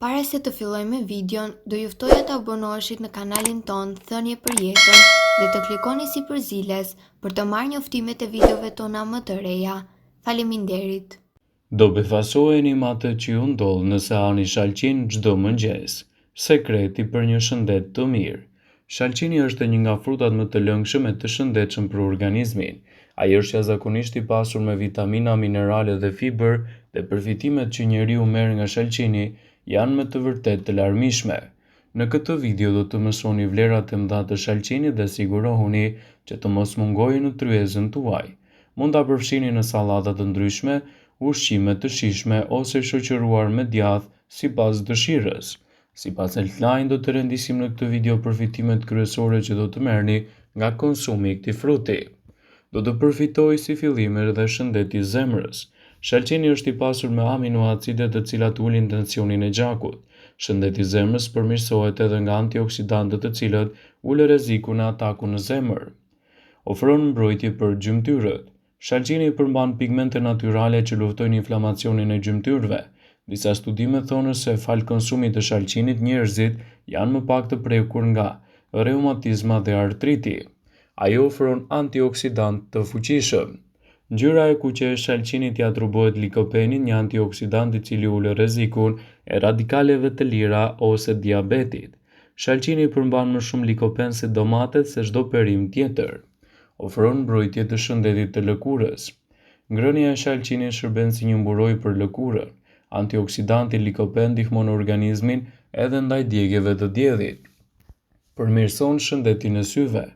Para se të fillojmë me videon, do ju ftoja të abonoheshit në kanalin ton Thënie për Jetën dhe të klikoni si përziles për të marrë njoftimet e videove tona më të reja. Faleminderit. Do befasoheni me atë që ju ndodh nëse hani shalqin çdo mëngjes. Sekreti për një shëndet të mirë. Shalqini është një nga frutat më të lëngshëm e të shëndetshëm për organizmin. Ai është jashtëzakonisht i pasur me vitamina, minerale dhe fiber, dhe përfitimet që njeriu merr nga shalqini janë me të vërtetë të larmishme. Në këtë video do të mësoni vlerat e mëdha të shalqinit dhe sigurohuni që të mos mungojë në tryezën tuaj. Mund ta përfshini në sallata të ndryshme, ushqime të shijshme ose shoqëruar me djath sipas dëshirës. Sipas Healthline do të rendisim në këtë video përfitimet kryesore që do të merrni nga konsumi i këtij fruti. Do të përfitojë si fillim edhe shëndeti i zemrës. Shalqini është i pasur me aminoacide të cilat ulin tensionin e gjakut. Shëndeti i zemrës përmirësohet edhe nga antioksidantët të cilët ulën rrezikun e atakut në zemër. Ofron mbrojtje për gjymtyrët. Shalqini përmban pigmente natyrale që luftojnë inflamacionin e gjymtyrëve. Disa studime thonë se fal konsumit të shalqinit njerëzit janë më pak të prekur nga reumatizma dhe artriti. Ai ofron antioksidant të fuqishëm. Ngjyra e kuqe e shalqinit i atribuohet likopenit, një antioksidant i cili ulë rrezikun e radikaleve të lira ose diabetit. Shalqini përmban më shumë likopen se domatet se çdo perim tjetër. Ofron mbrojtje të shëndetit të lëkurës. Ngrënia e shalqinit shërben si një mburojë për lëkurën. Antioksidanti likopen ndihmon organizmin edhe ndaj djegjeve të diellit. Përmirëson shëndetin e syve.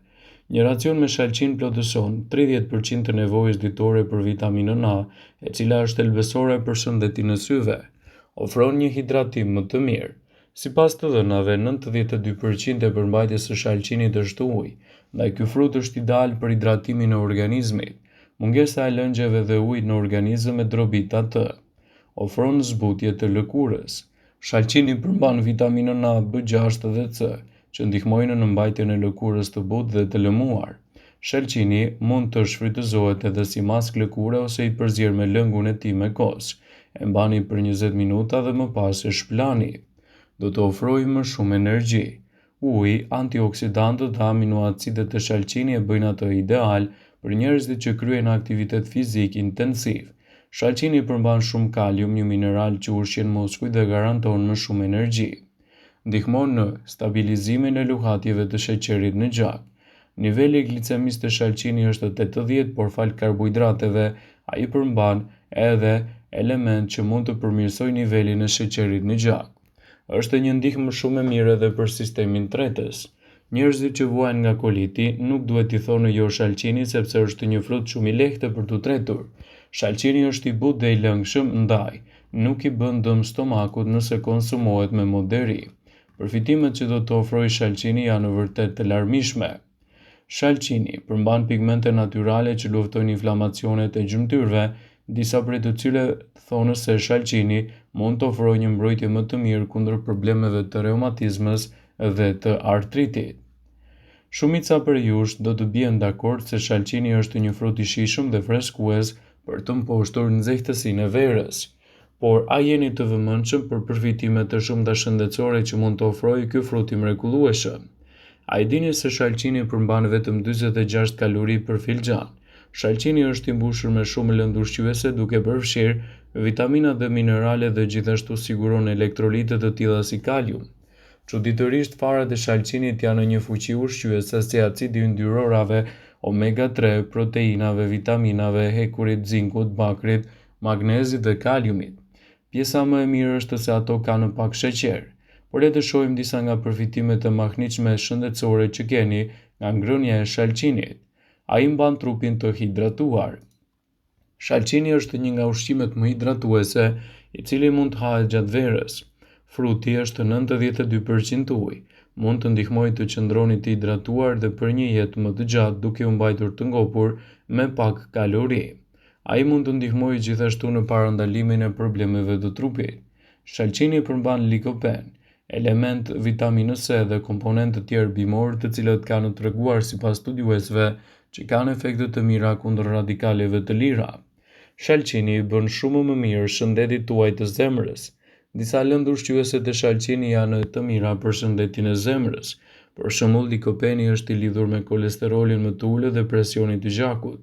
Një racion me shalqin plotëson 30% të nevojës ditore për vitaminën A, e cila është thelbësore për shëndetin e syve. Ofron një hidratim më të mirë. Sipas të dhënave, 92% e përmbajtjes së shalqinit është ujë, ndaj ky frut është ideal për hidratimin e organizmit. Mungesa e lëngjeve dhe ujit në organizëm e drobit atë. Ofron zbutje të lëkurës. Shalqini përmban vitaminën A, B6 dhe C, që ndihmojnë në mbajtjen e lëkurës të butë dhe të lëmuar. Shalqini mund të shfrytëzohet edhe si mask lëkure ose i përzier me lëngun e tij me kos. E mbani për 20 minuta dhe më pas e shplani. Do të ofrojë më shumë energji. Uji, antioksidantët dhe aminoacidet e shalqinit e bëjnë atë ideal për njerëzit që kryejnë aktivitet fizik intensiv. Shalqini përmban shumë kalium, një mineral që ushqen muskujt dhe garanton më shumë energji. Ndihmon në stabilizimin e luhatjeve të sheqerit në gjak. Niveli i glicemisë të shalqinit është 80, por fal karbohidrateve, ai përmban edhe element që mund të përmirësojë nivelin e sheqerit në gjak. Është një ndihmë shumë e mirë edhe për sistemin tretës. Njerëzit që vuajnë nga koliti nuk duhet t'i thonë jo shalqinit sepse është një frut shumë i lehtë për t'u tretur. Shalqini është i butë dhe i lëngshëm, ndaj nuk i bën dëm stomakut nëse konsumohet me moderi. Përfitimet që do të ofrojë shalqini janë vërtet të larmishme. Shalqini përmban pigmente natyrale që luftojnë inflamacionet e gjymtyrëve, disa prej të cilëve thonë se shalqini mund të ofrojë një mbrojtje më të mirë kundër problemeve të reumatizmës dhe të artritit. Shumica prej jush do të bien dakord se shalqini është një frut i shijshëm dhe freskues për të mposhtur nxehtësinë e verës. Por a jeni të vëmendshëm për përfitimet e shumta shëndetësore që mund të ofrojë ky frut i mrekullueshëm? A i dini se shalqini përmban vetëm 46 kalori për filxhan? Shalqini është i mbushur me shumë lëndë ushqyese duke përfshirë vitamina dhe minerale dhe gjithashtu siguron elektrolitë të tilla si kalium. Çuditërisht farat e shalqinit janë një fuqi ushqyese si acidi yndyrorave, omega 3, proteinave, vitaminave, hekurit, zinkut, bakrit, magnezit dhe kaliumit. Pjesa më e mirë është se ato kanë pak sheqer, por le të shohim disa nga përfitimet e mahniqme shëndetësore që keni nga ngrënia e shalqinit. Ai mban trupin të hidratuar. Shalqini është një nga ushqimet më hidratuese, i cili mund të hahet gjatë verës. Fruti është 92% ujë, mund të ndihmojë të qëndroni të hidratuar dhe për një jetë më të gjatë duke u mbajtur të ngopur me pak kalori. Ai mund të ndihmojë gjithashtu në parandalimin e problemeve të trupit. Shalqini përmban likopen, element vitaminës C dhe komponentë të tjerë bimor të cilët kanë treguar sipas studiuesve që kanë efekte të mira kundër radikaleve të lira. Shalqini i bën shumë më mirë shëndetit tuaj të zemrës. Disa lëndë ushqyese të shalqini janë të mira për shëndetin e zemrës. Për shembull, likopeni është i lidhur me kolesterolin më të ulët dhe presionin të gjakut.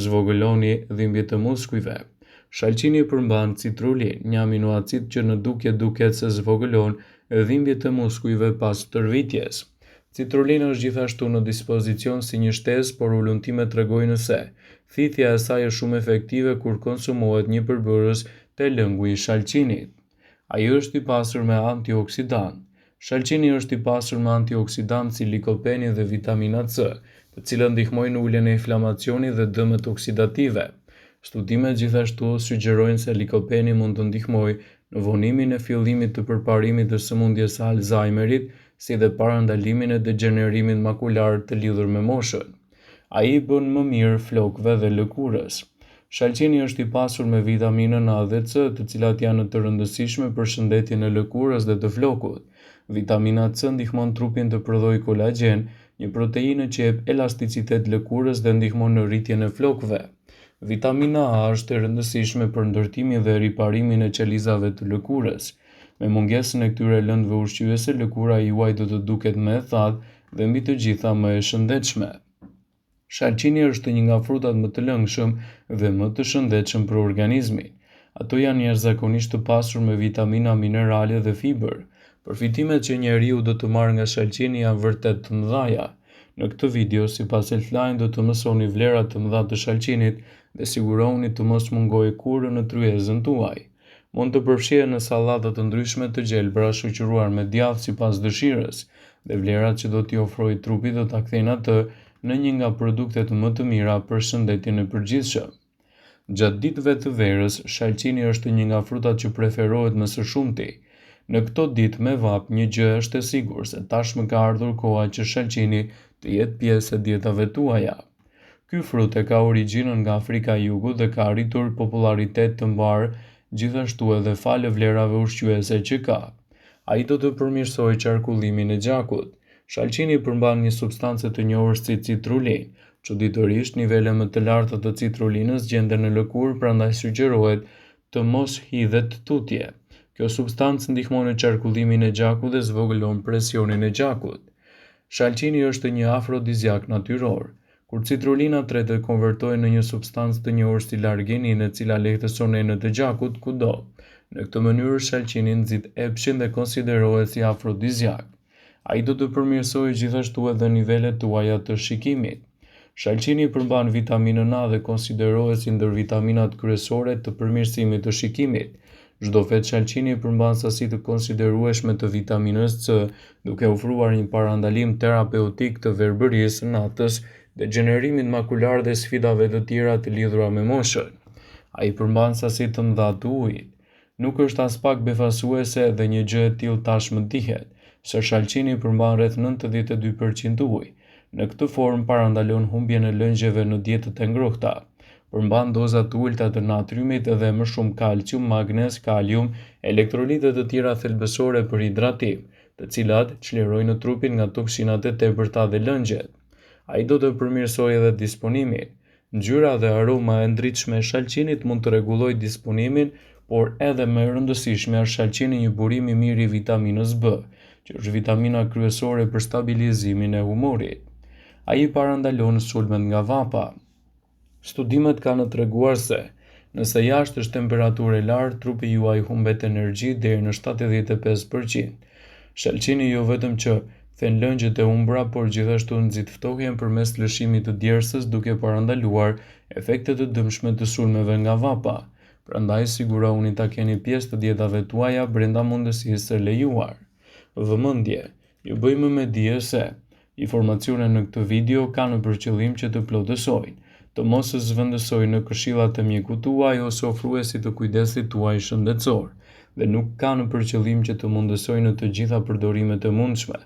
Zvogëloni dhimbjet të muskujve. Shalqini përmban citrulin, një aminoacid që në dukje duket se zvogëlon dhimbjet të muskujve pas tërvitjes. Citrulina është gjithashtu në dispozicion si një shtesë, por ullumtimet tregojnë se thithja e saj është shumë efektive kur konsumohet një përbërës të lëngu i shalqinit. Ai është i pasur me antioksidant. Shalqini është i pasur me antioksidant si likopeni dhe vitamina C, të cilët ndihmojnë në uljen e inflamacionit dhe dëmet oksidative. Studimet gjithashtu sugjerojnë se likopeni mund të ndihmojë në vonimin e fillimit të përparimit të sëmundjes së Alzheimerit, si dhe parandalimin e degenerimit makular të lidhur me moshën. Ai bën më mirë flokëve dhe lëkurës. Shalqini është i pasur me vitaminën A dhe C, të cilat janë të rëndësishme për shëndetjen e lëkurës dhe të flokut. Vitamina C ndihmon trupin të prodhojë kolagjen, një proteinë që jep elasticitet lëkurës dhe ndihmon në rritjen e flokëve. Vitamina A është e rëndësishme për ndërtimin dhe riparimin e qelizave të lëkurës. Me mungesën e këtyre lëndëve ushqyese, lëkura juaj do të duket më e thatë dhe mbi të gjitha më e shëndetshme. Shalqini është një nga frutat më të lëngshëm dhe më të shëndetshëm për organizmin. Ato janë jashtëzakonisht të pasur me vitamina, minerale dhe fibër. Përfitimet që njeriu do të marrë nga shalqini janë vërtet të mëdha. Në këtë video, sipas Healthline, do të mësoni vlerat të mëdha të shalqinit dhe sigurohuni të mos mungojë kurrë në tryezën tuaj. Mund të përfshihet në sallata të ndryshme të gjelbra shoqëruar me djathë sipas dëshirës, dhe vlerat që do t'i ofrojë trupit do ta kthejnë atë në një nga produktet më të mira për shëndetin e përgjithshëm. Gjatë ditëve të verës, shalqini është një nga frutat që preferohet më së shumti. Në këto ditë me vap, një gjë është e sigurt se tashmë ka ardhur koha që shalqini të jetë pjesë e dietave tuaja. Ky frut e ka origjinën nga Afrika e Jugut dhe ka arritur popularitet të mbar gjithashtu edhe falë vlerave ushqyese që ka. Ai do të përmirësojë qarkullimin e gjakut. Shalqini përmban një substancë të njohur si citrulin. Çuditërisht, nivele më të larta të citrulinës gjenden në lëkurë, prandaj sugjerohet të mos hidhet tutje. Kjo substancë ndihmon në qarkullimin e gjakut dhe zvogëlon presionin e gjakut. Shalqini është një afrodiziak natyror. Kur citrulina tretë konvertohen në një substancë të njohur si larginin, e cila lehtëson enët e gjakut kudo. Në këtë mënyrë, shalqini nxit epshin dhe konsiderohet si afrodiziak. Ai do të përmirësojë gjithashtu edhe nivelet tuaja të shikimit. Shalqini përmban vitaminën A dhe konsiderohet si ndër vitaminat kryesore të përmirësimit të shikimit. Çdo fet shalqini përmban sasi të konsiderueshme të vitaminës C, duke ofruar një parandalim terapeutik të verbërisë, natës, degenerimit makular dhe sfidave të tjera të lidhura me moshën. Ai përmban sasi të mëdha të ujit. Nuk është as pak befasuese dhe një gjë e tillë tashmë dihet, se shalqini përmban rreth 92% ujë. Në këtë formë parandalon humbjen e lëngjeve në dietet e ngrohta. Përmban doza të ulta të natriumit dhe më shumë kalcium, magnez, kalium, elektrolitë të tjera thelbësore për hidratim, të cilat çlirojnë trupin nga toksinat e tepërta dhe lëngjet. Ai do të përmirësojë edhe disponimin. Ngjyra dhe aroma e ndritshme e shalqinit mund të rregullojë disponimin, por edhe më e rëndësishme është shalqini një burim i mirë i vitaminës B, që është vitamina kryesore për stabilizimin e humorit. Ai parandalon sulmet nga vapa. Studimet kanë treguar se nëse jashtë është temperaturë e lartë, trupi juaj humbet energji deri në 75%. Shalqini jo vetëm që fen lëngjet e humbura, por gjithashtu nxit ftohjen përmes lëshimit të djersës, duke parandaluar efektet të dëmshme të sulmeve nga vapa. Prandaj sigurohuni ta keni pjesë të dietave tuaja brenda mundësisë së lejuar. Vëmendje, ju bëjmë me dije se informacionet në këtë video kanë për qëllim që të plotësojnë, të mos zhvendësojnë në këshillat e mjekut tuaj ose ofruesit të kujdesit tuaj shëndetësor, dhe nuk kanë për qëllim që të mundësojnë të gjitha përdorimet e mundshme,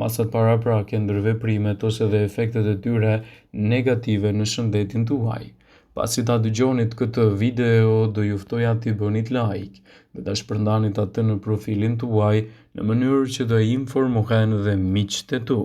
masat paraprake, ndërveprimet ose dhe efektet e tyre negative në shëndetin tuaj. Pasi ta dëgjonit këtë video, do ju ftoja t'i bënit like dhe ta shpërndanit atë në profilin tuaj në mënyrë që të informohen dhe miqtë e tu.